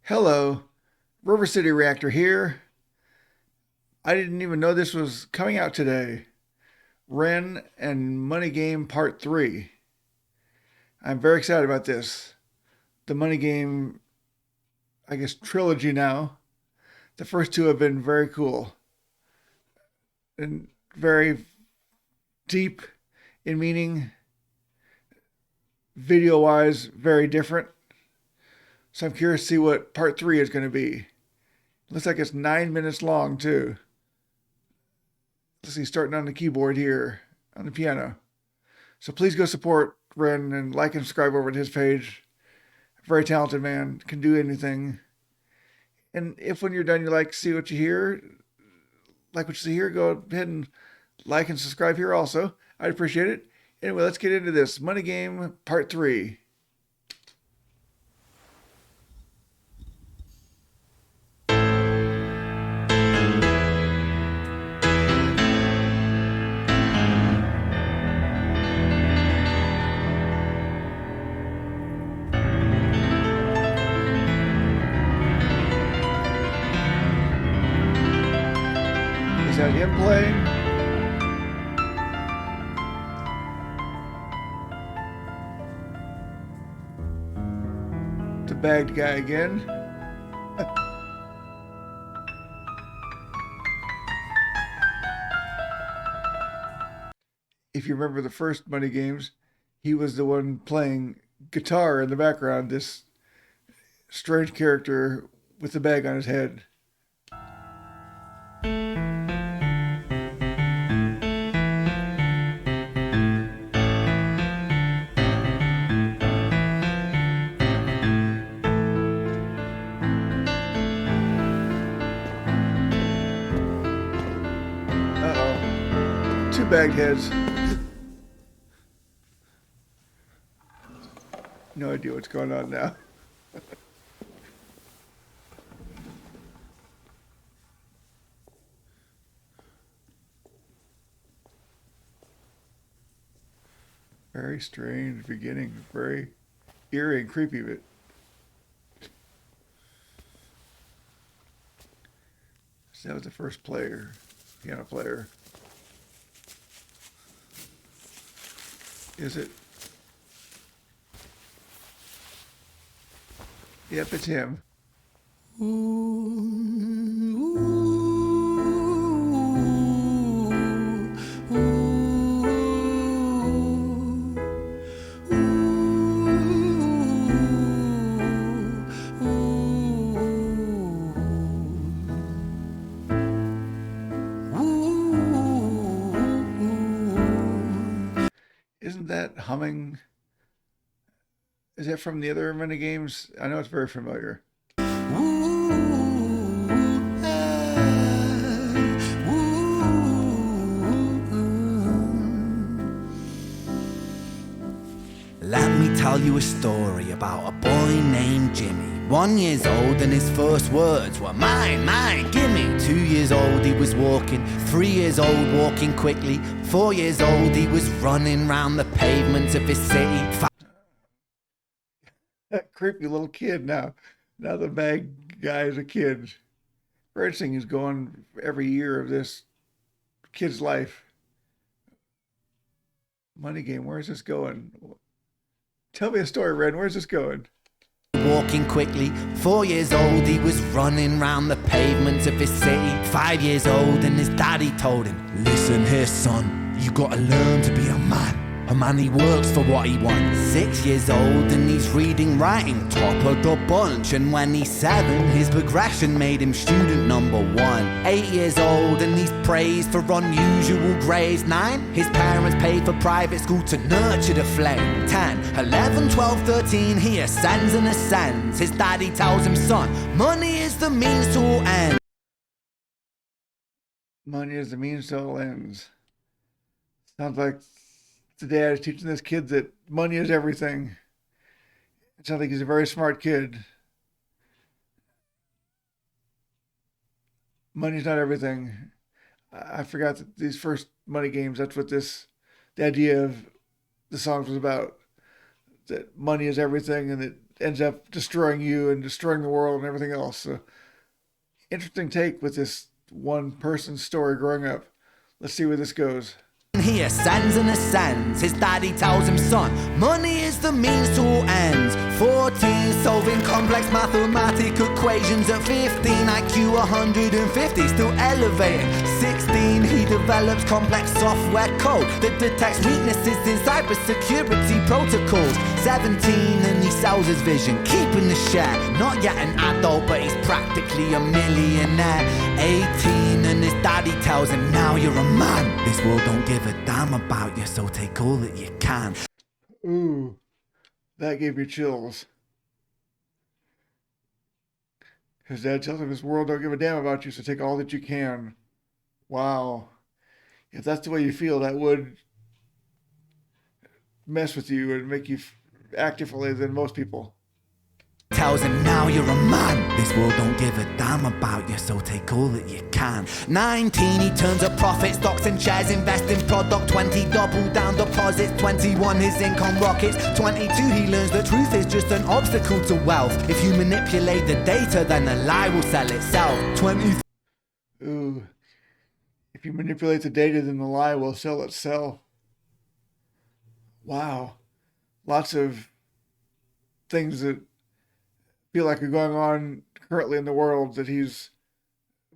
Hello, River City Reactor here. I didn't even know this was coming out today. Ren and Money Game Part 3. I'm very excited about this. The Money Game, I guess, trilogy now. The first two have been very cool and very deep in meaning, video wise, very different. So I'm curious to see what Part 3 is going to be. Looks like it's 9 minutes long, too. Let's see, starting on the keyboard here on the piano. So please go support Ren and like and subscribe over to his page. Very talented man, can do anything. And if when you're done you see what you hear, like what you see here, go ahead and like and subscribe here also. I'd appreciate it. Anyway, let's get into this. Money Game Part 3. Is that him playing? The bagged guy again. If you remember the first Money Games, he was the one playing guitar in the background, this strange character with the bag on his head. Uh-oh. Two bagged heads. No idea what's going on now. Very strange beginning. Very eerie and creepy, but so that was the first player, piano player. Is it? Yep, it's him. Isn't that humming? Is that from the other mini games? I know it's very familiar. Let me tell you a story about a boy named Jimmy. 1 year old and his first words were mine, mine, gimme. 2 years old he was walking, 3 years old walking quickly. 4 years old he was running round the pavements of his city. That creepy little kid now. Now the bag guy is a kid. Very interesting. He's going every year of this kid's life. Money Game, where's this going? Tell me a story, Ren. Where's this going? Walking quickly. 4 years old he was running round the pavements of his city. 5 years old and his daddy told him, listen here son, you gotta learn to be a man. A man, he works for what he wants. 6 years old and he's reading, writing, top of the bunch. And when he's 7, his progression made him student number 1. 8 years old and he's praised for unusual grades. 9, his parents paid for private school to nurture the flame. 10, 11, 12, 13, he ascends and ascends. His daddy tells him, son, money is the means to all ends. Money is the means to all ends. Sounds like the dad is teaching this kid that money is everything. It sounds like he's a very smart kid. Money's not everything. I forgot that these first Money Games, that's what the idea of the songs was about. That money is everything and that ends up destroying you and destroying the world and everything else. So, interesting take with this one person's story growing up. Let's see where this goes. He ascends and ascends. His daddy tells him, son, money is the means to all ends. 14, solving complex mathematical equations. At 15, IQ 150, still elevating. 16, he develops complex software code that detects weaknesses in cybersecurity protocols. 17, and he sells his vision, keeping the share. Not yet an adult, but he's practically a millionaire. 18, and his daddy tells him, now you're a man. This world don't give a damn about you, so take all that you can. Ooh, that gave me chills. His dad tells him this world don't give a damn about you, so take all that you can. Wow. If that's the way you feel, that would mess with you and make you act differently than most people. Tells him, now you're a man. This world don't give a damn about you, so take all that you can. 19, he turns a profit, stocks and shares, invest in product. 20, double down deposits. 21, his income rockets. 22, he learns the truth is just an obstacle to wealth. If you manipulate the data, then the lie will sell itself. 20. Ooh. If you manipulate the data, then the lie will sell itself. Wow. Lots of things that feel like are going on currently in the world that he's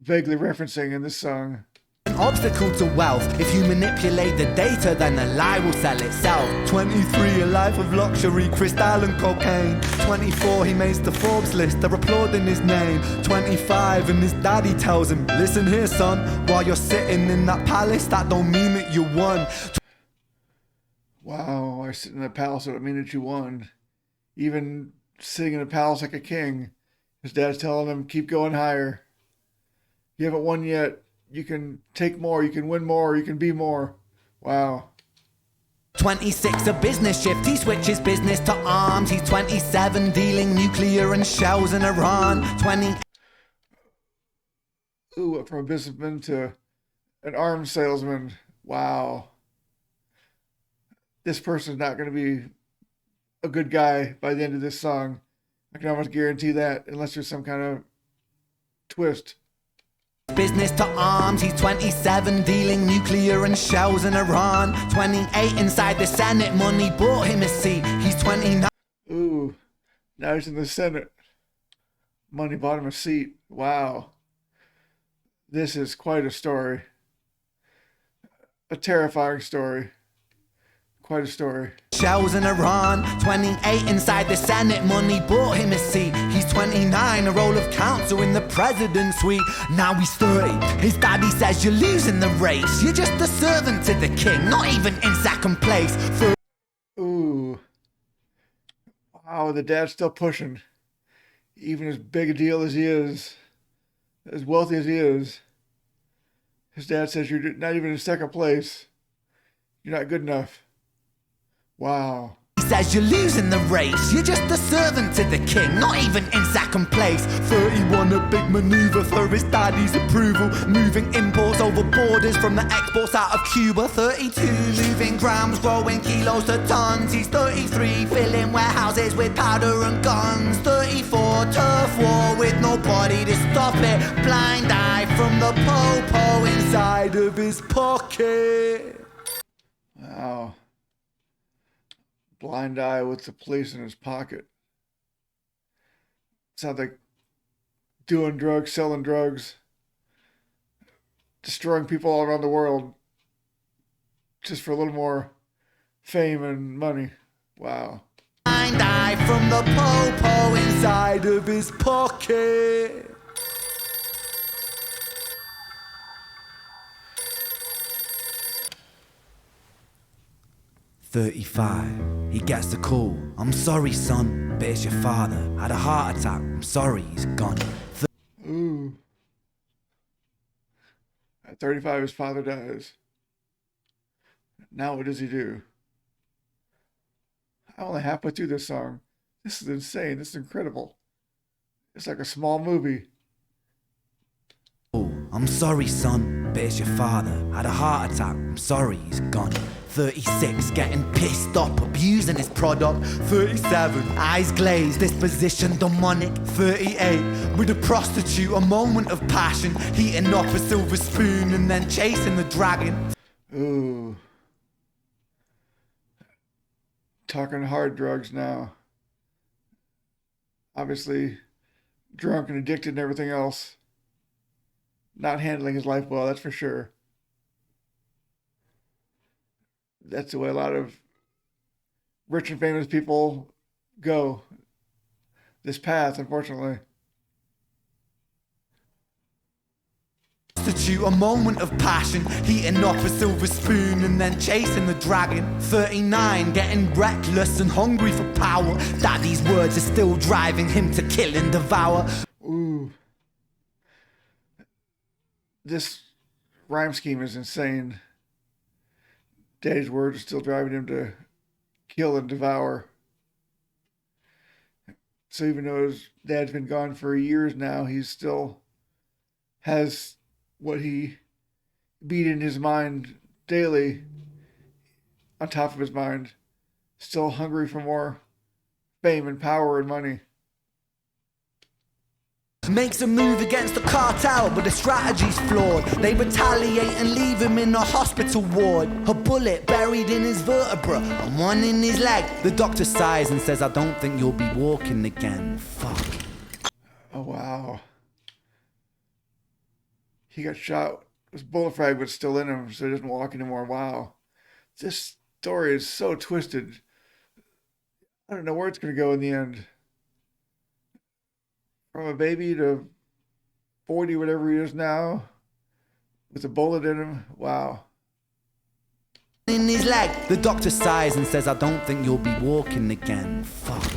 vaguely referencing in this song. An obstacle to wealth. If you manipulate the data, then the lie will sell itself. 23, a life of luxury, crystal and cocaine. 24, he makes the Forbes list, they're applauding his name. 25, and his daddy tells him, listen here, son, while you're sitting in that palace, that don't mean that you won. Wow, I sit in a palace, that would mean that you won. Even sitting in a palace like a king, his dad's telling him, keep going higher. You haven't won yet. You can take more, you can win more, you can be more. Wow. 26, a business shift, he switches business to arms. He's 27, dealing nuclear and shells in Iran. 20. Ooh, from a businessman to an arms salesman. Wow. This person's not going to be a good guy by the end of this song. I can almost guarantee that, unless there's some kind of twist. Business to arms, he's 27, dealing nuclear and shells in Iran. 28, inside the Senate, money bought him a seat. He's 29. Ooh, now he's in the Senate. Money bought him a seat. Wow. This is quite a story. A terrifying story. Quite a story. Shells in Iran. 28, inside the Senate, money bought him a seat. He's 29, a role of counsel in the president's suite. Now he's 30, his daddy says you're losing the race. You're just a servant to the king, not even in second place. Ooh. Wow, the dad's still pushing. Even as big a deal as he is, as wealthy as he is, his dad says you're not even in second place. You're not good enough. Wow. He says you're losing the race. You're just a servant to the king, not even in second place. 31, a big maneuver for his daddy's approval. Moving imports over borders from the exports out of Cuba. 32, moving grams, growing kilos to tons. He's 33, filling warehouses with powder and guns. 34, turf war with nobody to stop it. Blind eye from the po-po inside of his pocket. Wow. Blind eye with the police in his pocket. Sounds like doing drugs, selling drugs, destroying people all around the world just for a little more fame and money. Wow. Blind eye from the po-po inside of his pocket. 35, he gets the call. I'm sorry, son, but it's your father. Had a heart attack. I'm sorry, he's gone. Ooh. At 35, his father dies. Now what does he do? I'm only halfway through this song. This is insane. This is incredible. It's like a small movie. I'm sorry, son, but it's your father. Had a heart attack. I'm sorry, he's gone. 36, getting pissed up, abusing his product. 37, eyes glazed, disposition demonic. 38, with a prostitute, a moment of passion, heating up a silver spoon and then chasing the dragon. Ooh. Talking hard drugs now. Obviously drunk and addicted and everything else. Not handling his life well, that's for sure. That's the way a lot of rich and famous people go. This path, unfortunately. A moment of passion, heating up a silver spoon and then chasing the dragon. 39, getting reckless and hungry for power. Daddy's words are still driving him to kill and devour. Ooh. This rhyme scheme is insane. Daddy's words are still driving him to kill and devour. So even though his dad's been gone for years now, he still has what he beat in his mind daily on top of his mind. Still hungry for more fame and power and money. Makes a move against the cartel, but the strategy's flawed. They retaliate and leave him in a hospital ward. A bullet buried in his vertebra and one in his leg. The doctor sighs and says, I don't think you'll be walking again. Fuck. Oh, wow. He got shot. His bullet fragment's still in him, so he doesn't walk anymore. Wow. This story is so twisted. I don't know where it's going to go in the end. From a baby to 40, whatever he is now, with a bullet in him. Wow. In his leg, the doctor sighs and says, I don't think you'll be walking again. Fuck.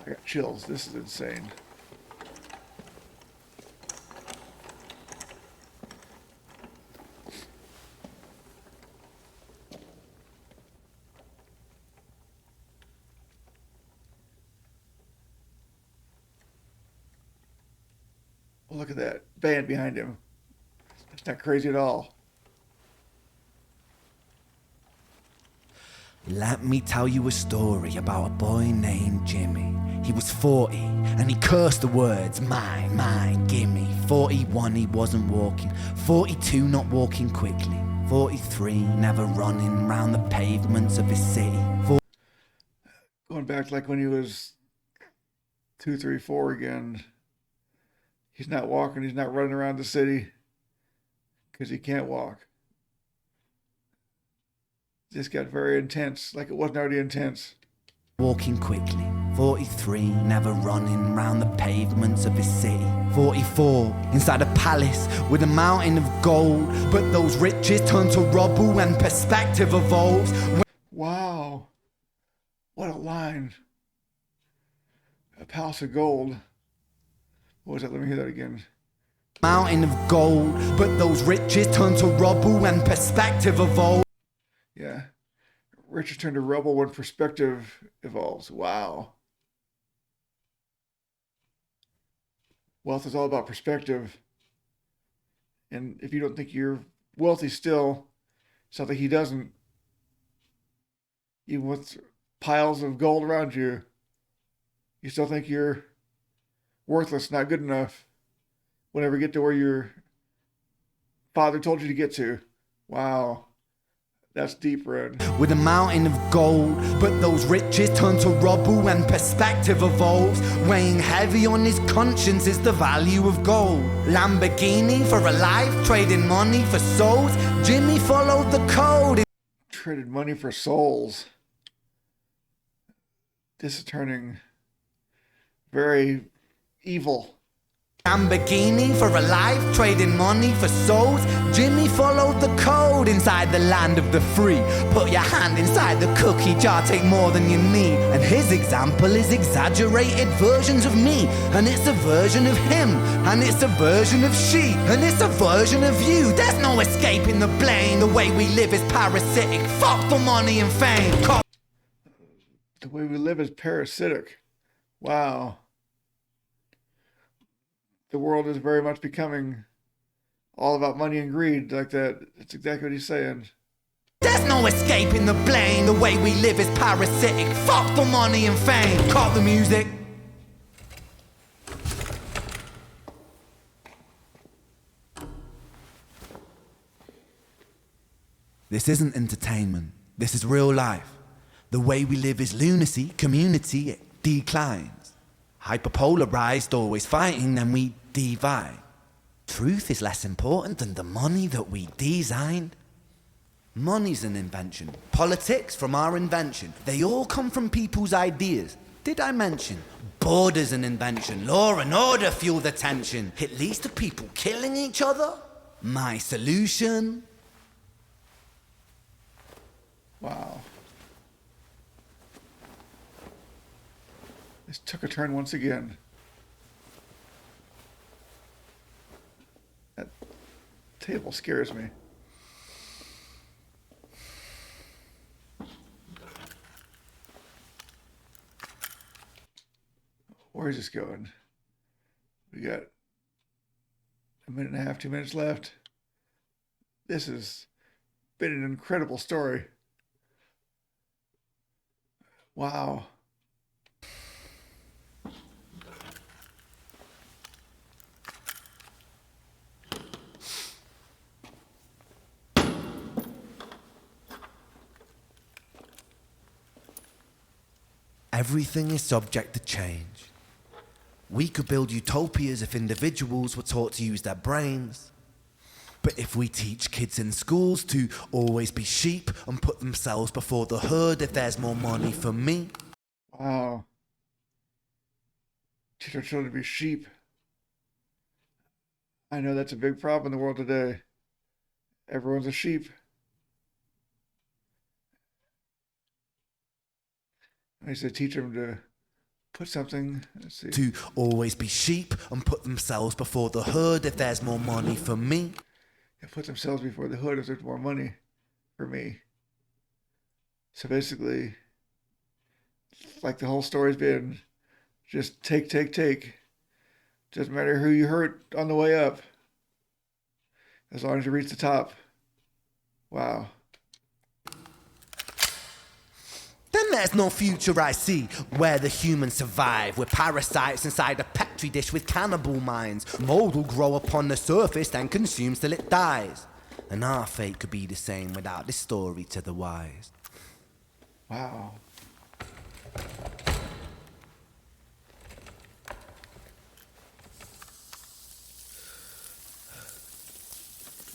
I got chills. This is insane. Oh, look at that band behind him. That's not crazy at all. Let me tell you a story about a boy named Jimmy. He was 40 and he cursed the words, mine, mine, gimme. 41, he wasn't walking. 42, not walking quickly. 43, never running round the pavements of his city. Going back to like when he was 2, 3, 4 again. He's not walking, he's not running around the city because he can't walk. This got very intense, like it wasn't already intense. Walking quickly. 43, never running round the pavements of his city. 44, inside a palace with a mountain of gold, but those riches turn to rubble when perspective evolves. Wow. What a line. A palace of gold. What was that? Let me hear that again. Mountain of gold, but those riches turn to rubble when perspective evolves. Yeah. Riches turn to rubble when perspective evolves. Wow. Wealth is all about perspective. And if you don't think you're wealthy still, something he doesn't, even with piles of gold around you, you still think you're worthless, not good enough. Whenever you get to where your father told you to get to. Wow. That's deep, Ren. With a mountain of gold, but those riches turn to rubble when perspective evolves. Weighing heavy on his conscience is the value of gold. Lamborghini for a life, trading money for souls. Jimmy followed the code. Traded money for souls. This is turning very evil. Lamborghini for a life, trading money for souls. Jimmy followed the code inside the land of the free. Put your hand inside the cookie jar, take more than you need. And his example is exaggerated versions of me. And it's a version of him. And it's a version of she. And it's a version of you. There's no escaping the blame. The way we live is parasitic. Fuck the money and fame. The way we live is parasitic. Wow. the world is very much becoming all about money and greed like that. That's exactly what he's saying. There's no escaping the blame. The way we live is parasitic. Fuck the money and fame. Cut the music. This isn't entertainment. This is real life. The way we live is lunacy. Community, it declines. Hyperpolarized, always fighting, then we divide. Truth is less important than the money that we designed. Money's an invention. Politics from our invention. They all come from people's ideas. Did I mention? Border's an invention. Law and order fuel the tension. It leads to people killing each other. My solution? Wow. This took a turn once again. That table scares me. Where is this going? We got a minute and a half, 2 minutes left. This has been an incredible story. Wow. Everything is subject to change. We could build utopias if individuals were taught to use their brains. But if we teach kids in schools to always be sheep and put themselves before the herd if there's more money for me. Wow. Teach our children to be sheep. I know that's a big problem in the world today. Everyone's a sheep. I said teach them to put something, let's see. To always be sheep and put themselves before the herd if there's more money for me. Yeah, put themselves before the hood if there's more money for me. So basically, like the whole story's been, just take. Doesn't matter who you hurt on the way up, as long as you reach the top. Wow. Then there's no future I see where the humans survive. We're parasites inside a petri dish with cannibal minds. Mold will grow upon the surface then consumes till it dies. And our fate could be the same without this story to the wise. Wow.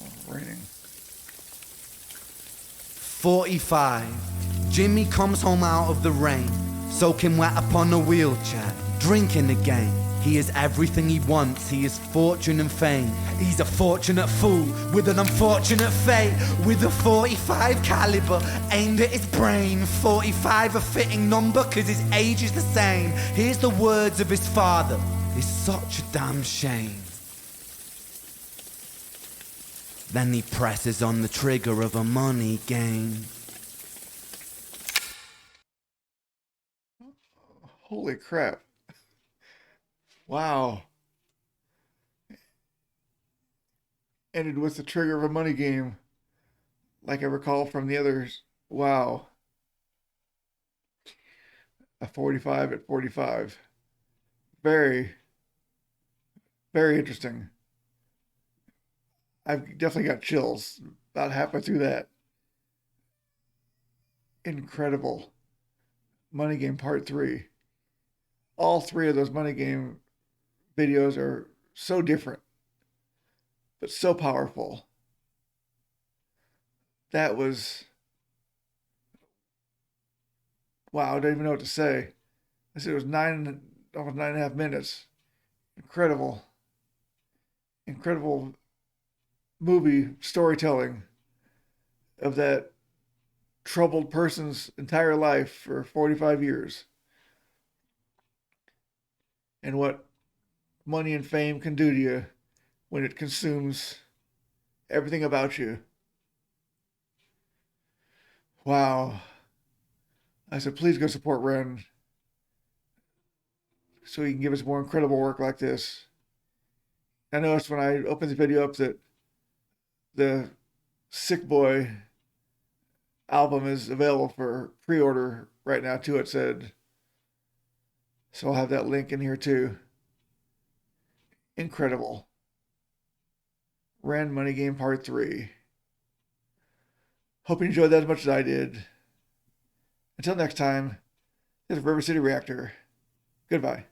Oh, raining. 45. Jimmy comes home out of the rain, soaking wet upon a wheelchair, drinking again. He is everything he wants, he is fortune and fame. He's a fortunate fool with an unfortunate fate. With a 45 caliber aimed at his brain. 45 a fitting number cause his age is the same. Here's the words of his father, it's such a damn shame. Then he presses on the trigger of a money game. Holy crap. Wow. Ended with the trigger of a money game, like I recall from the others. Wow. A 45 at 45. Very, very interesting. I've definitely got chills about halfway through that. Incredible. Money Game Part 3. All three of those Money Game videos are so different, but so powerful. That was, wow, I don't even know what to say. I said it was almost 9.5 minutes. Incredible movie storytelling of that troubled person's entire life for 45 years. And what money and fame can do to you when it consumes everything about you. Wow. I said, please go support Ren so he can give us more incredible work like this. I noticed when I opened the video up that the Sick Boy album is available for pre-order right now too, it said. So I'll have that link in here too. Incredible. Ren Money Game Part 3. Hope you enjoyed that as much as I did. Until next time, this is River City Reactor. Goodbye.